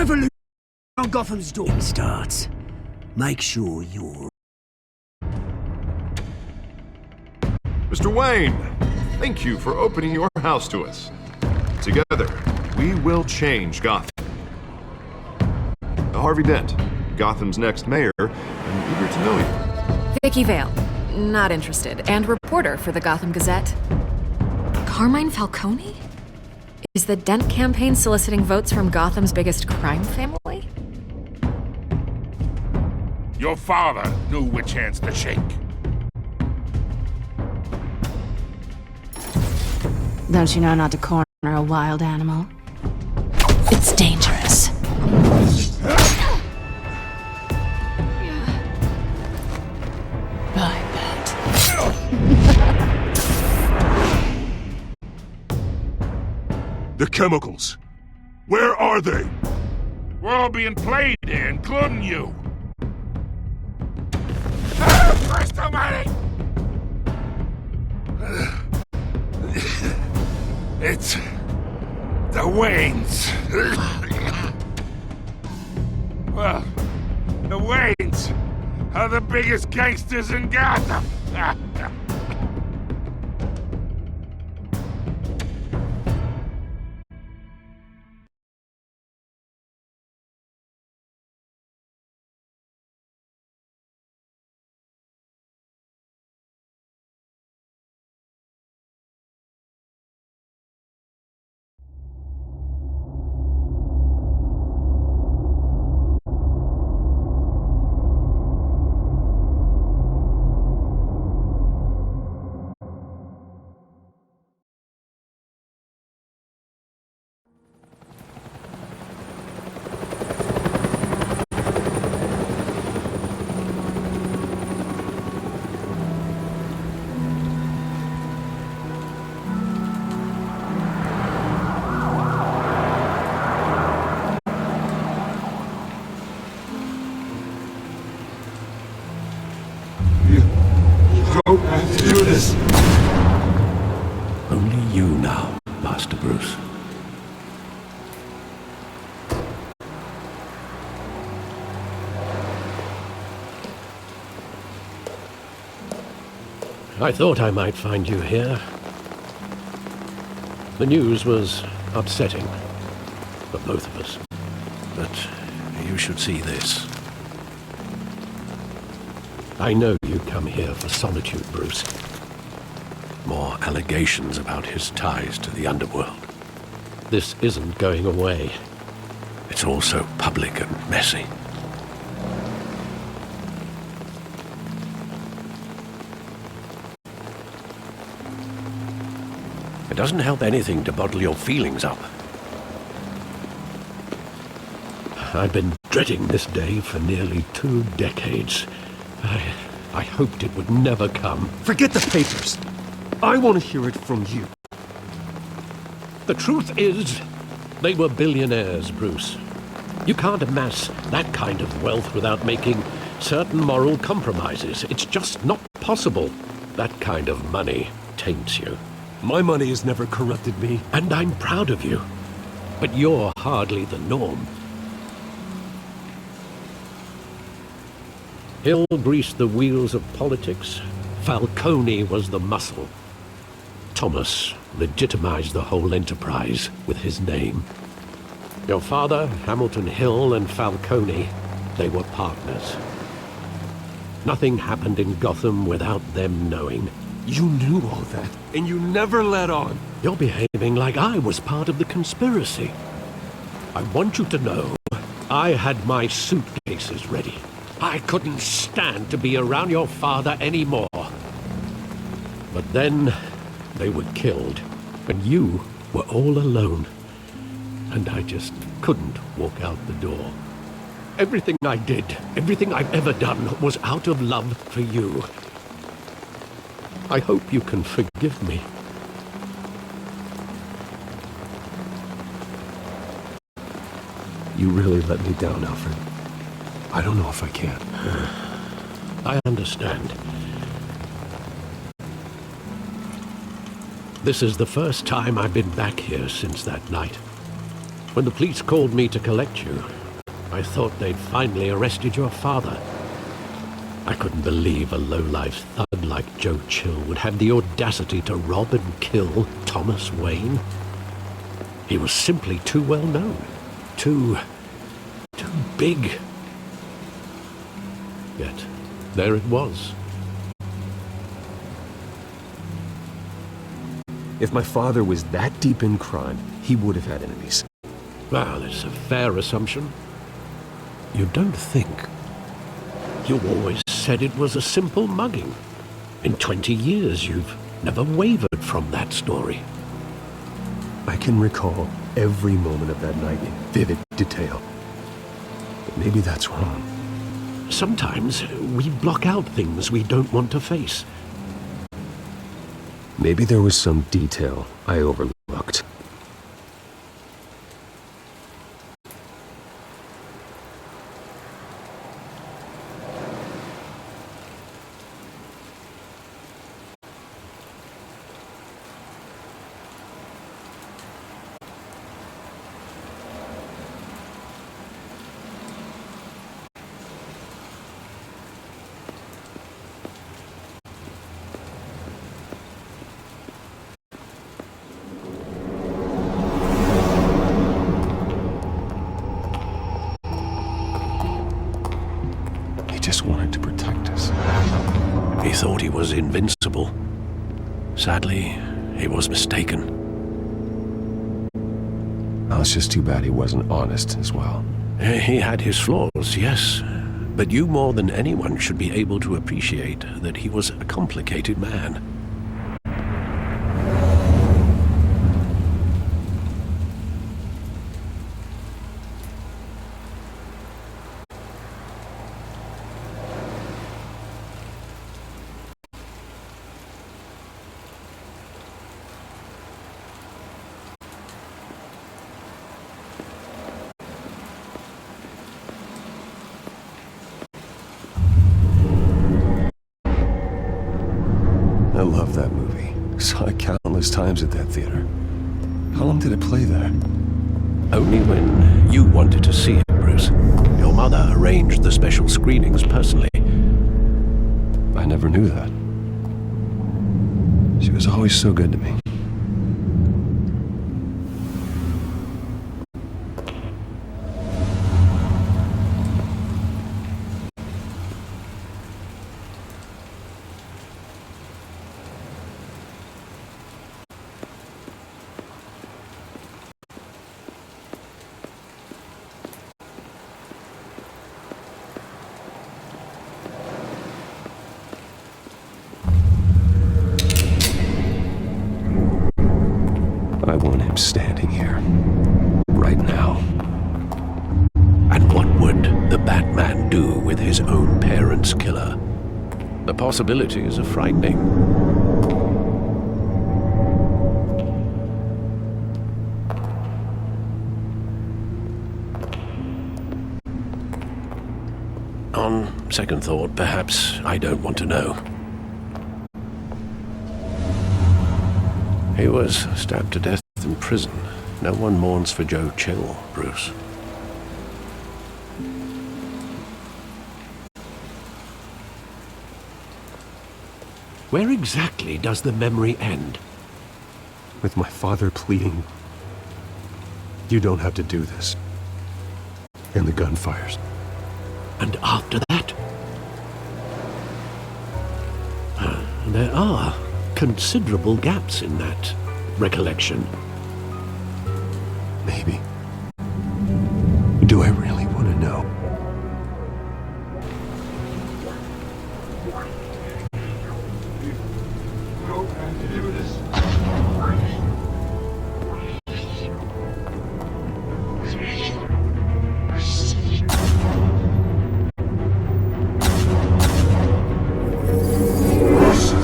revolution on Gotham's door starts. Make sure you're... Mr. Wayne, thank you for opening your house to us. Together, we will change Gotham. Harvey Dent, Gotham's next mayor, I'm eager to know you. Vicky Vale, not interested, and reporter for the Gotham Gazette. Carmine Falcone? Is the Dent campaign soliciting votes from Gotham's biggest crime family? Your father knew which hands to shake. Don't you know not to corner a wild animal? It's dangerous. I bet. The chemicals. Where are they? We're all being played here, including you. Christ almighty! It's... the Waynes. Well, the Waynes are the biggest gangsters in Gotham. Do this. Only you now, Master Bruce. I thought I might find you here. The news was upsetting for both of us. But you should see this. I know you come here for solitude, Bruce. More allegations about his ties to the underworld. This isn't going away. It's all so public and messy. It doesn't help anything to bottle your feelings up. I've been dreading this day for nearly 2 decades. I hoped it would never come. Forget the papers. I want to hear it from you. The truth is, they were billionaires, Bruce. You can't amass that kind of wealth without making certain moral compromises. It's just not possible. That kind of money taints you. My money has never corrupted me. And I'm proud of you. But you're hardly the norm. Hill greased the wheels of politics. Falcone was the muscle. Thomas legitimized the whole enterprise with his name. Your father, Hamilton Hill, and Falcone, they were partners. Nothing happened in Gotham without them knowing. You knew all that, and you never let on. You're behaving like I was part of the conspiracy. I want you to know, I had my suitcases ready. I couldn't stand to be around your father anymore. But then, they were killed, and you were all alone. And I just couldn't walk out the door. Everything I did, everything I've ever done, was out of love for you. I hope you can forgive me. You really let me down, Alfred. I don't know if I can. I understand. This is the first time I've been back here since that night. When the police called me to collect you, I thought they'd finally arrested your father. I couldn't believe a low-life thug like Joe Chill would have the audacity to rob and kill Thomas Wayne. He was simply too well known. Too big. Yet, there it was. If my father was that deep in crime, he would have had enemies. Well, it's a fair assumption. You don't think? You always said it was a simple mugging. In 20 years, you've never wavered from that story. I can recall every moment of that night in vivid detail. But maybe that's wrong. Sometimes we block out things we don't want to face. Maybe there was some detail I overlooked. Just wanted to protect us. He thought he was invincible. Sadly, he was mistaken. Oh, it's just too bad he wasn't honest as well. He had his flaws, yes. But you more than anyone should be able to appreciate that he was a complicated man. I love that movie. Saw it countless times at that theater. How long did it play there? Only when you wanted to see it, Bruce. Your mother arranged the special screenings personally. I never knew that. She was always so good to me. I want him standing here, right now. And what would the Batman do with his own parents' killer? The possibilities are frightening. On second thought, perhaps I don't want to know. He was stabbed to death in prison. No one mourns for Joe Chill, Bruce. Where exactly does the memory end? With my father pleading, "You don't have to do this." And the gun fires. And after that? There are considerable gaps in that recollection. Maybe. Do I really want to know?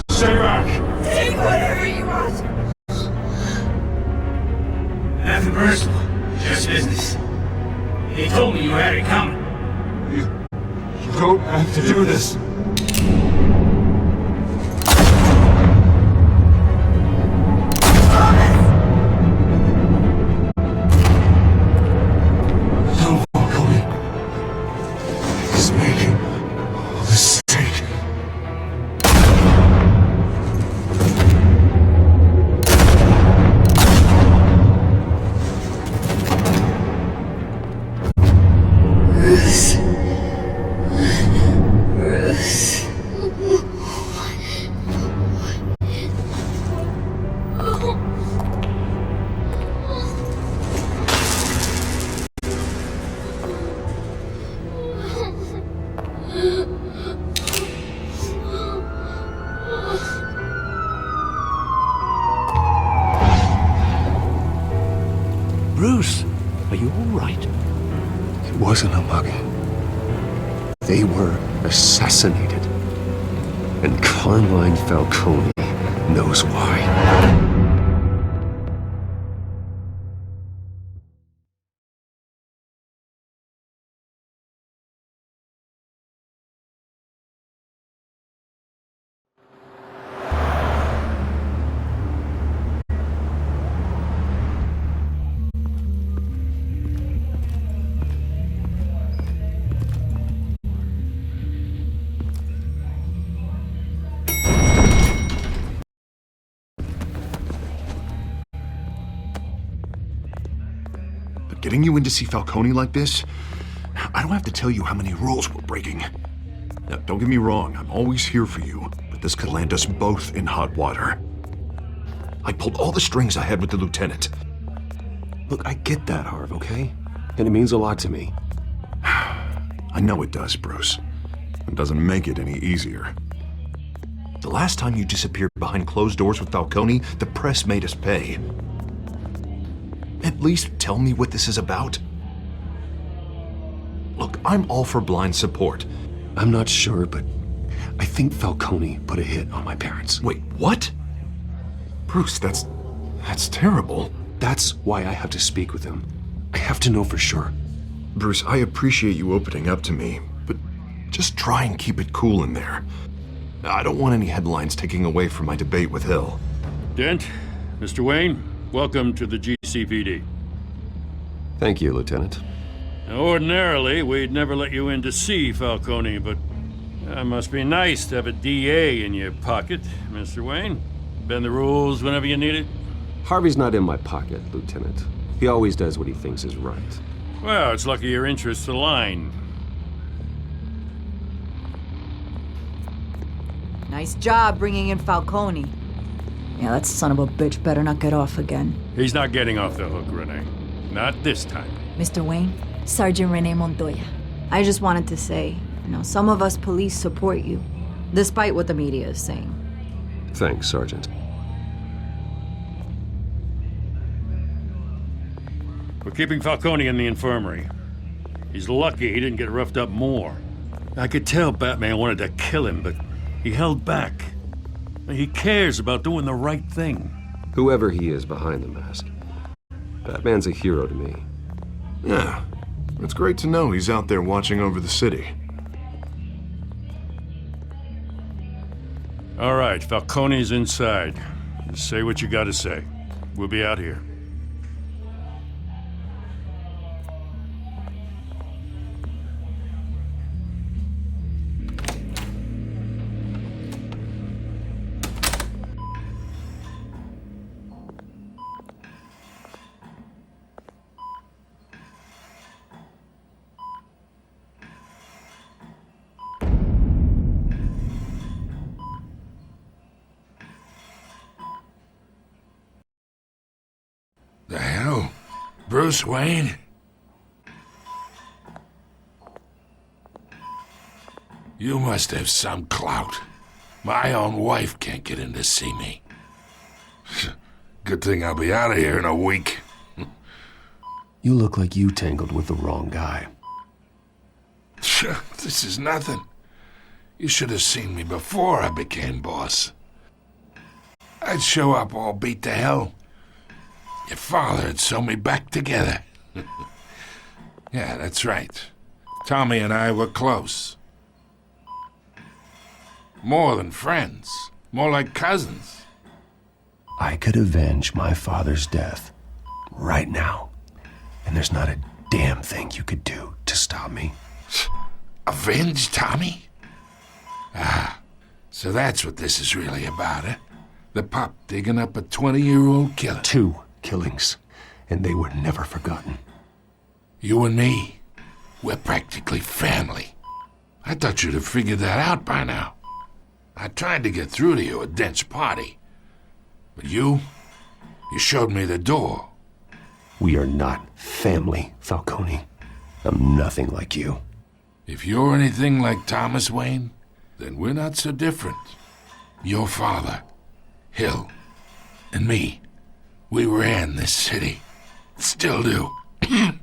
Stay back! Take whatever you want. Nothing personal, just business. He told me you had it coming. You don't have to do this. Bruce, are you all right? It wasn't a mugging. They were assassinated. And Carmine Falcone knows why. Getting you in to see Falcone like this? I don't have to tell you how many rules we're breaking. Now, don't get me wrong, I'm always here for you, but this could land us both in hot water. I pulled all the strings I had with the lieutenant. Look, I get that, Harv, okay? And it means a lot to me. I know it does, Bruce. It doesn't make it any easier. The last time you disappeared behind closed doors with Falcone, the press made us pay. At least tell me what this is about. Look, I'm all for blind support. I'm not sure, but I think Falcone put a hit on my parents. Wait, what? Bruce, that's terrible. That's why I have to speak with him. I have to know for sure. Bruce, I appreciate you opening up to me, but just try and keep it cool in there. I don't want any headlines taking away from my debate with Hill. Dent, Mr. Wayne, welcome to the GCPD. Thank you, Lieutenant. Now, ordinarily, we'd never let you in to see Falcone, but it must be nice to have a DA in your pocket, Mr. Wayne. Bend the rules whenever you need it. Harvey's not in my pocket, Lieutenant. He always does what he thinks is right. Well, it's lucky your interests align. Nice job bringing in Falcone. Yeah, that son of a bitch better not get off again. He's not getting off the hook, Renee. Not this time. Mr. Wayne, Sergeant Renee Montoya. I just wanted to say, some of us police support you, despite what the media is saying. Thanks, Sergeant. We're keeping Falcone in the infirmary. He's lucky he didn't get roughed up more. I could tell Batman wanted to kill him, but he held back. He cares about doing the right thing. Whoever he is behind the mask, Batman's a hero to me. Yeah, it's great to know he's out there watching over the city. All right, Falcone's inside. Just say what you gotta say. We'll be out here. The hell? Bruce Wayne? You must have some clout. My own wife can't get in to see me. Good thing I'll be out of here in a week. You look like you tangled with the wrong guy. This is nothing. You should have seen me before I became boss. I'd show up all beat to hell. Your father'd sew me back together. Yeah, that's right. Tommy and I were close. More than friends. More like cousins. I could avenge my father's death right now. And there's not a damn thing you could do to stop me. Avenge Tommy? Ah, so that's what this is really about, eh? The pup digging up a 20-year-old killer. 2 killings, and they were never forgotten. You and me, we're practically family. I thought you'd have figured that out by now. I tried to get through to you at Dent's party. But you showed me the door. We are not family, Falcone. I'm nothing like you. If you're anything like Thomas Wayne, then we're not so different. Your father, Hill, and me, we ran this city. Still do. God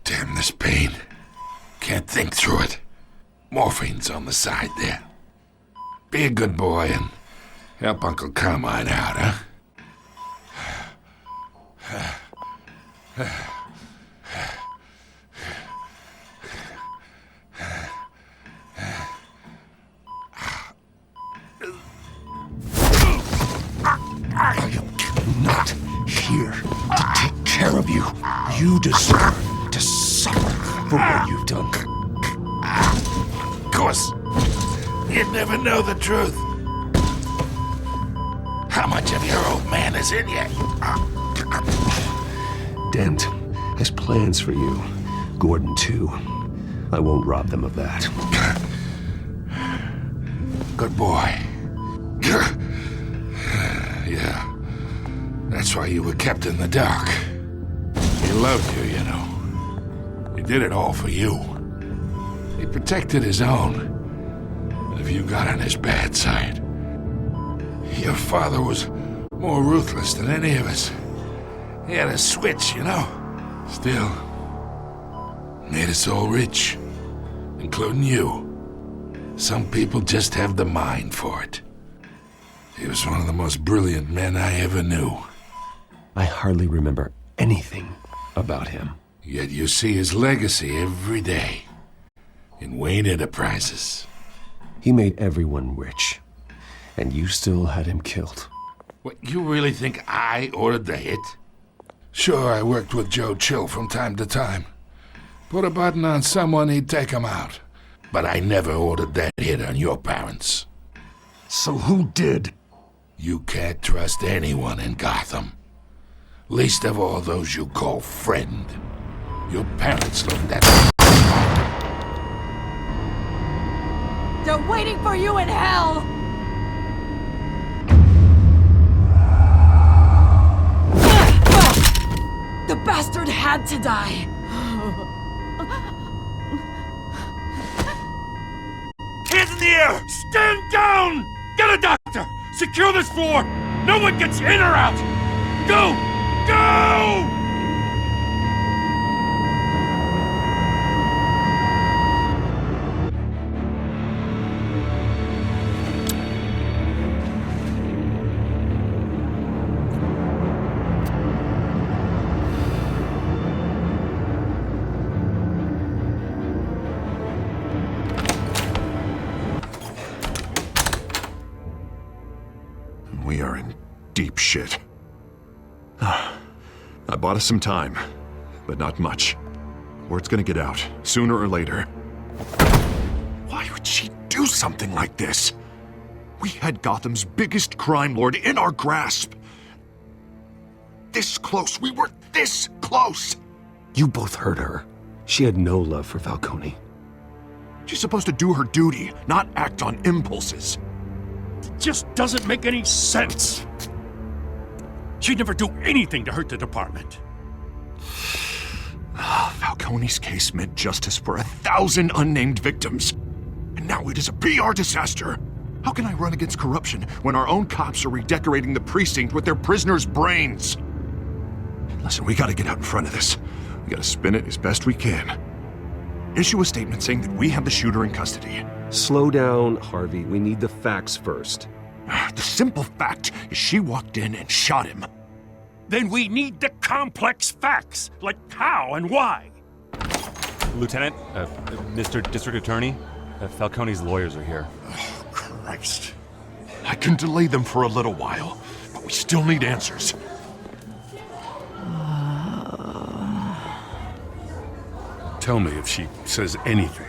damn this pain. Can't think through it. Morphine's on the side there. Be a good boy and help Uncle Carmine out, huh? I am not here to take care of you. You deserve to suffer for what you've done. Of course, you'd never know the truth. How much of your old man is in you? Dent has plans for you. Gordon, too. I won't rob them of that. Good boy. Yeah. That's why you were kept in the dark. He loved you, you know. He did it all for you. He protected his own. And if you got on his bad side, your father was more ruthless than any of us. He had a switch, you know. Still, made us all rich, including you. Some people just have the mind for it. He was one of the most brilliant men I ever knew. I hardly remember anything about him. Yet you see his legacy every day in Wayne Enterprises. He made everyone rich, and you still had him killed. What, you really think I ordered the hit? Sure, I worked with Joe Chill from time to time. Put a button on someone, he'd take him out. But I never ordered that hit on your parents. So who did? You can't trust anyone in Gotham. Least of all those you call friend. Your parents looked at me. They're waiting for you in hell! The bastard had to die! Hands in the air! Stand down! Get a doctor! Secure this floor! No one gets in or out! Go! Go! We are in deep shit. I bought us some time, but not much. Word's gonna get out, sooner or later. Why would she do something like this? We had Gotham's biggest crime lord in our grasp. This close, we were this close! You both hurt her. She had no love for Falcone. She's supposed to do her duty, not act on impulses. Just doesn't make any sense. She'd never do anything to hurt the department. Falcone's case meant justice for 1,000 unnamed victims. And now it is a PR disaster. How can I run against corruption when our own cops are redecorating the precinct with their prisoners' brains? Listen, we gotta get out in front of this. We gotta spin it as best we can. Issue a statement saying that we have the shooter in custody. Slow down, Harvey. We need the facts first. The simple fact is she walked in and shot him. Then we need the complex facts, like how and why. Lieutenant, Mr. District Attorney, Falcone's lawyers are here. Oh, Christ. I can delay them for a little while, but we still need answers. Tell me if she says anything.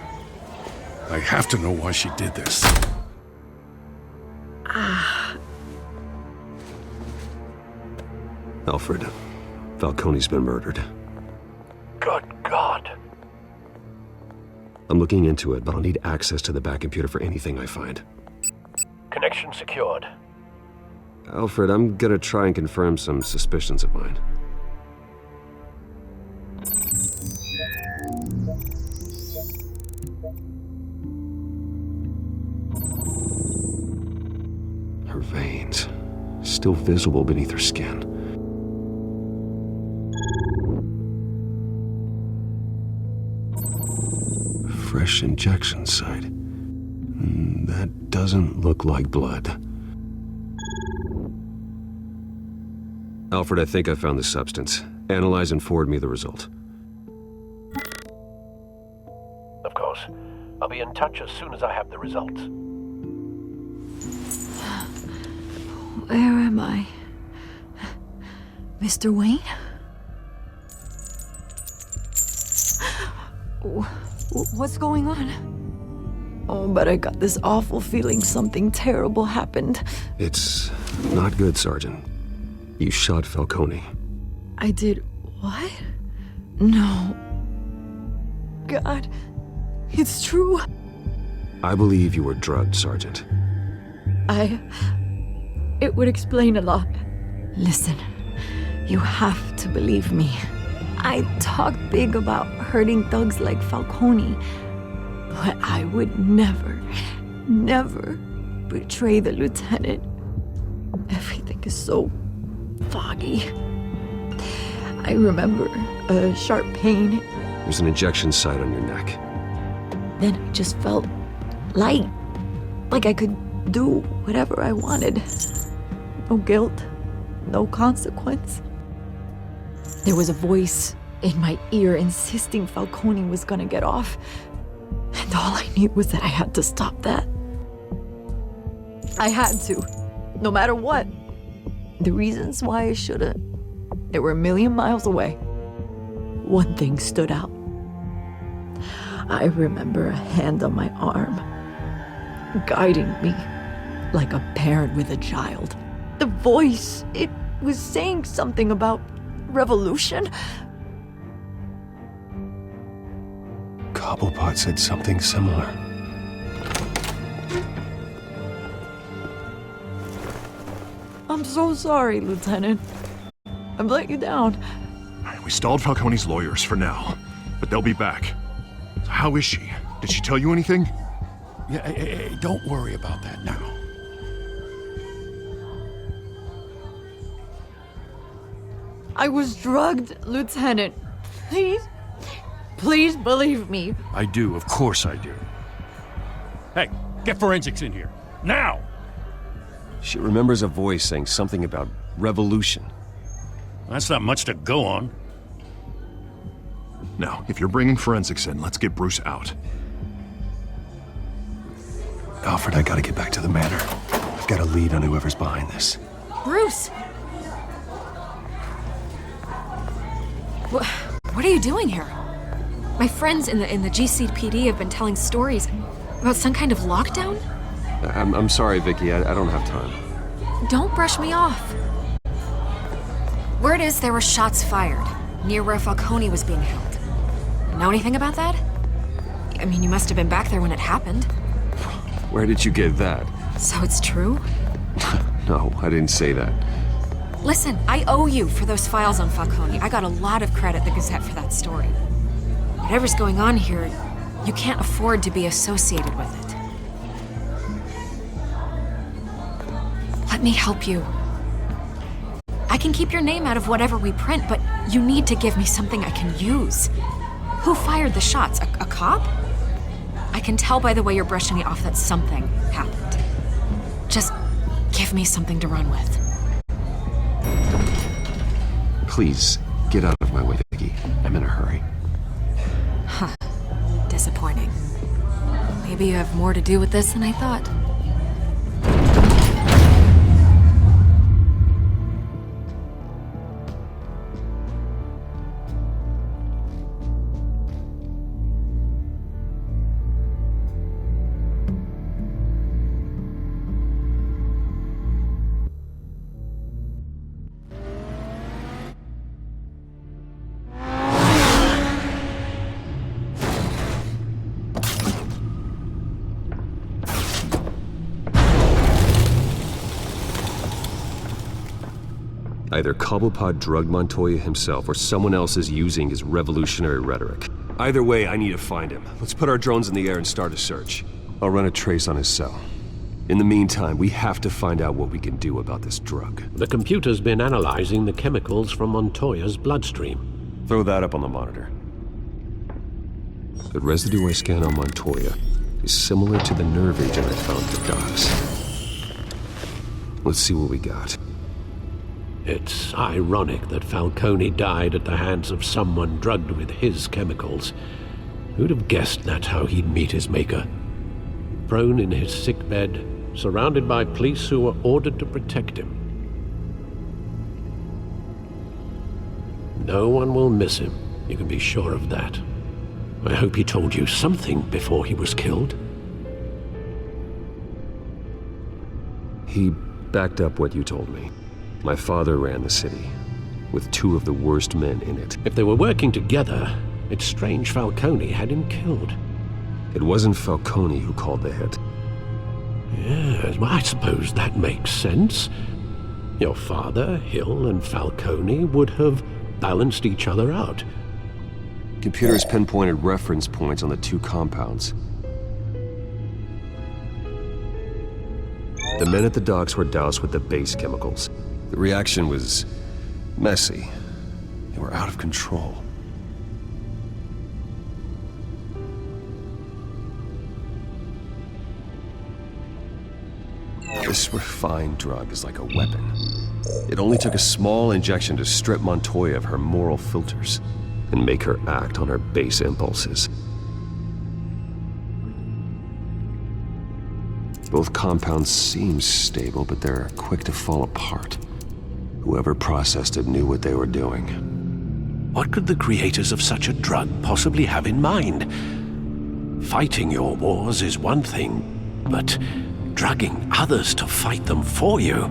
I have to know why she did this. Alfred, Falcone's been murdered. Good God. I'm looking into it, but I'll need access to the back computer for anything I find. Connection secured. Alfred, I'm gonna try and confirm some suspicions of mine. Her veins, still visible beneath her skin. fresh injection site. That doesn't look like blood. Alfred, I think I found the substance. Analyze and forward me the result. Of course. I'll be in touch as soon as I have the results. Where am I? Mr. Wayne? What's going on? Oh, but I got this awful feeling something terrible happened. It's not good, Sergeant. You shot Falcone. I did what? No. God, it's true. I believe you were drugged, Sergeant. It would explain a lot. Listen, you have to believe me. I talk big about hurting thugs like Falcone, but I would never betray the lieutenant. Everything is so foggy. I remember a sharp pain. There's an injection site on your neck. Then I just felt light, like I could do whatever I wanted. No guilt, no consequence. There was a voice in my ear insisting Falcone was gonna get off. And all I knew was that I had to stop that. I had to, no matter what. The reasons why I shouldn't, they were a million miles away. One thing stood out. I remember a hand on my arm, guiding me like a parent with a child. The voice, it was saying something about revolution. Cobblepot said something similar. I'm so sorry, Lieutenant. I've let you down. We stalled Falcone's lawyers for now, but they'll be back. So how is she? Did she tell you anything? Yeah, hey, don't worry about that now. I was drugged, Lieutenant. Please believe me. I do, of course I do. Hey, get forensics in here. Now! She remembers a voice saying something about revolution. That's not much to go on. Now, if you're bringing forensics in, let's get Bruce out. Alfred, I gotta get back to the manor. I've got a lead on whoever's behind this. Bruce! What are you doing here? My friends in the GCPD have been telling stories about some kind of lockdown? I'm sorry, Vicky. I don't have time. Don't brush me off. Word is there were shots fired near where Falcone was being held. Know anything about that? I mean, you must have been back there when it happened. Where did you get that? So it's true? No, I didn't say that. Listen, I owe you for those files on Falcone. I got a lot of credit at the Gazette for that story. Whatever's going on here, you can't afford to be associated with it. Let me help you. I can keep your name out of whatever we print, but you need to give me something I can use. Who fired the shots? A cop? I can tell by the way you're brushing me off that something happened. Just give me something to run with. Please, get out of my way, Vicky. I'm in a hurry. Huh. Disappointing. Maybe you have more to do with this than I thought. Either Cobblepot drugged Montoya himself or someone else is using his revolutionary rhetoric. Either way, I need to find him. Let's put our drones in the air and start a search. I'll run a trace on his cell. In the meantime, we have to find out what we can do about this drug. The computer's been analyzing the chemicals from Montoya's bloodstream. Throw that up on the monitor. The residue I scanned on Montoya is similar to the nerve agent I found at the docks. Let's see what we got. It's ironic that Falcone died at the hands of someone drugged with his chemicals. Who'd have guessed that's how he'd meet his maker? Prone in his sickbed, surrounded by police who were ordered to protect him. No one will miss him, you can be sure of that. I hope he told you something before he was killed. He backed up what you told me. My father ran the city, with 2 of the worst men in it. If they were working together, it's strange Falcone had him killed. It wasn't Falcone who called the hit. Yes, well, I suppose that makes sense. Your father, Hill, and Falcone would have balanced each other out. Computers pinpointed reference points on the 2 compounds. The men at the docks were doused with the base chemicals. The reaction was messy. They were out of control. This refined drug is like a weapon. It only took a small injection to strip Montoya of her moral filters and make her act on her base impulses. Both compounds seem stable, but they're quick to fall apart. Whoever processed it knew what they were doing. What could the creators of such a drug possibly have in mind? Fighting your wars is one thing, but drugging others to fight them for you?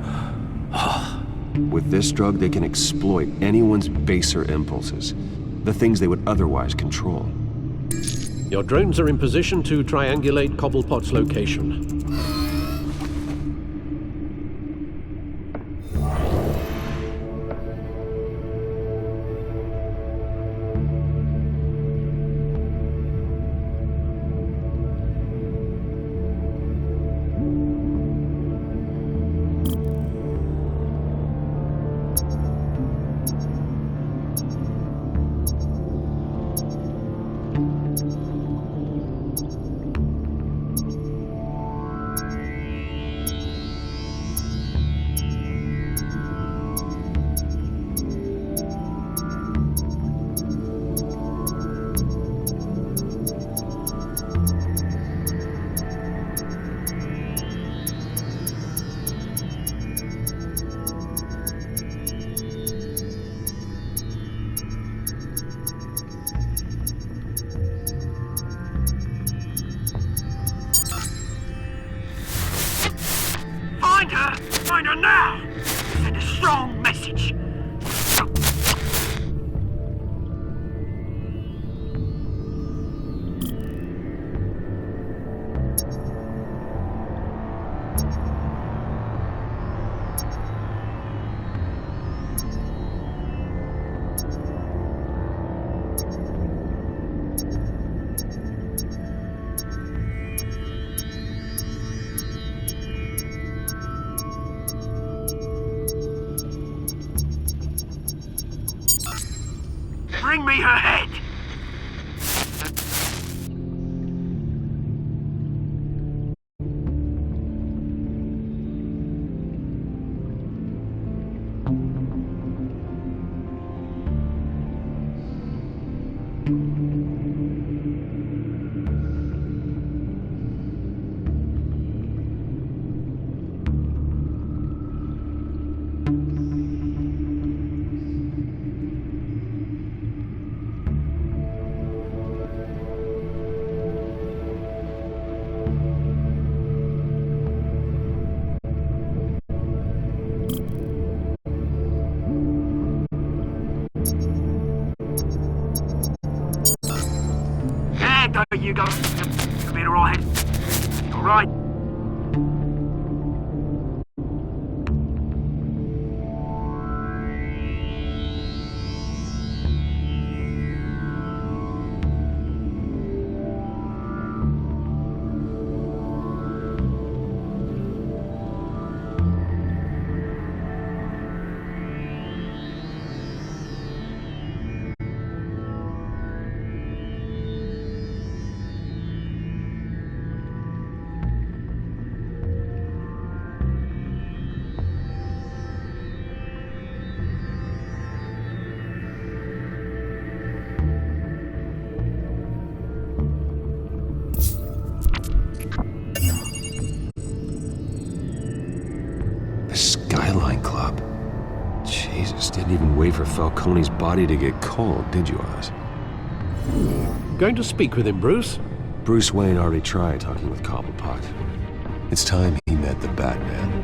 With this drug, they can exploit anyone's baser impulses, the things they would otherwise control. Your drones are in position to triangulate Cobblepot's location. Find her now! Send a strong message. Bring me her head! There you go. You'll be alright. Alright. Didn't even wait for Falcone's body to get cold, did you, Oz? Going to speak with him, Bruce? Bruce Wayne already tried talking with Cobblepot. It's time he met the Batman.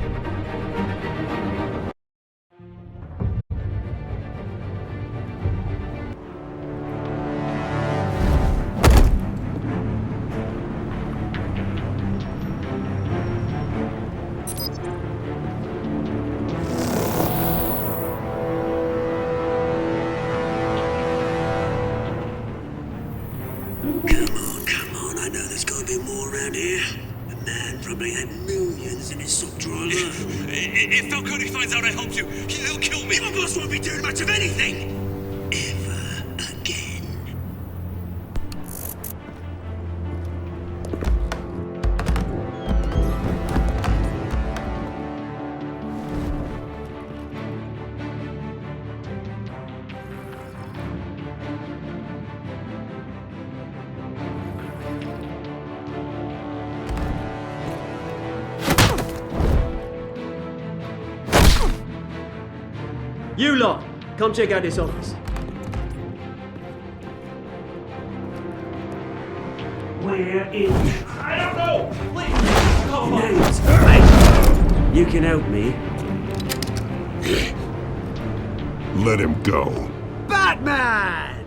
Come on, I know there's gonna be more around here. The man probably had millions in his sock drawer. If Falcone finds out I helped you, he'll kill me. My boss won't be doing much of anything. Ever again. You lot, come check out this office. Where is... I don't know! Please, come on! Names. Hey, you can help me. Let him go. Batman!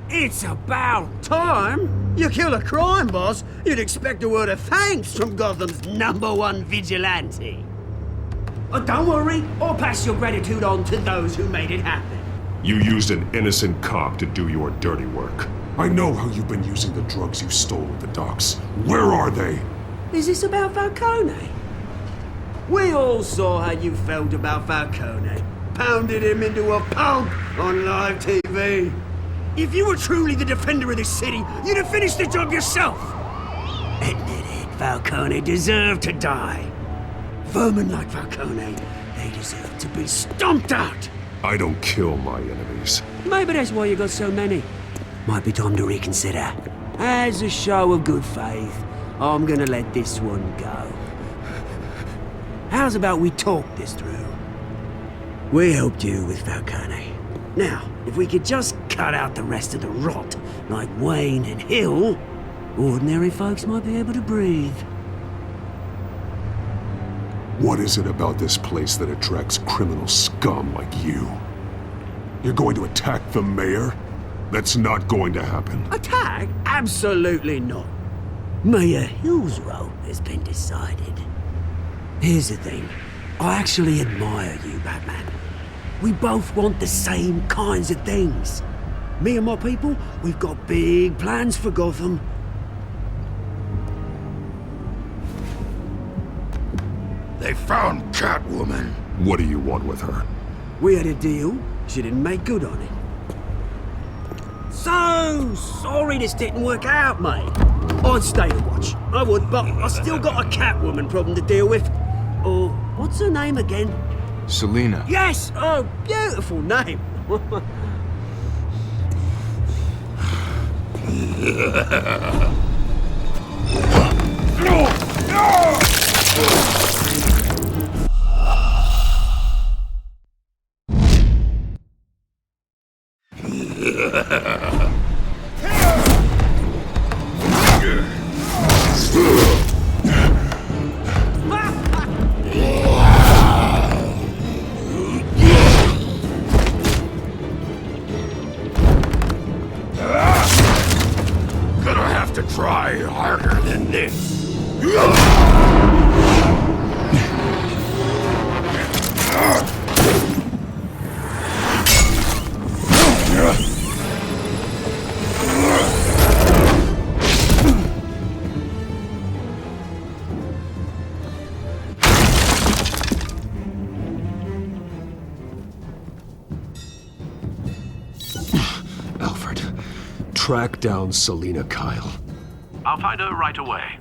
It's about time! You kill a crime boss, you'd expect a word of thanks from Gotham's #1 vigilante. Oh, don't worry, I'll pass your gratitude on to those who made it happen. You used an innocent cop to do your dirty work. I know how you've been using the drugs you stole at the docks. Where are they? Is this about Falcone? We all saw how you felt about Falcone. Pounded him into a pulp on live TV. If you were truly the defender of this city, you'd have finished the job yourself. Admit it, Falcone deserved to die. Vermin like Falcone, they deserve to be stomped out. I don't kill my enemies. Maybe that's why you got so many. Might be time to reconsider. As a show of good faith, I'm gonna let this one go. How's about we talk this through? We helped you with Falcone. Now, if we could just cut out the rest of the rot, like Wayne and Hill, ordinary folks might be able to breathe. What is it about this place that attracts criminal scum like you? You're going to attack the mayor? That's not going to happen. Attack? Absolutely not. Mayor Hill's role has been decided. Here's the thing. I actually admire you, Batman. We both want the same kinds of things. Me and my people, we've got big plans for Gotham. They found Catwoman. What do you want with her? We had a deal. She didn't make good on it. So sorry this didn't work out, mate. I'd stay to watch. I would, but I still got a Catwoman problem to deal with. Oh, what's her name again? Selina. Yes! Oh, beautiful name. Gonna have to try harder than this. Alfred, track down Selina Kyle. I'll find her right away.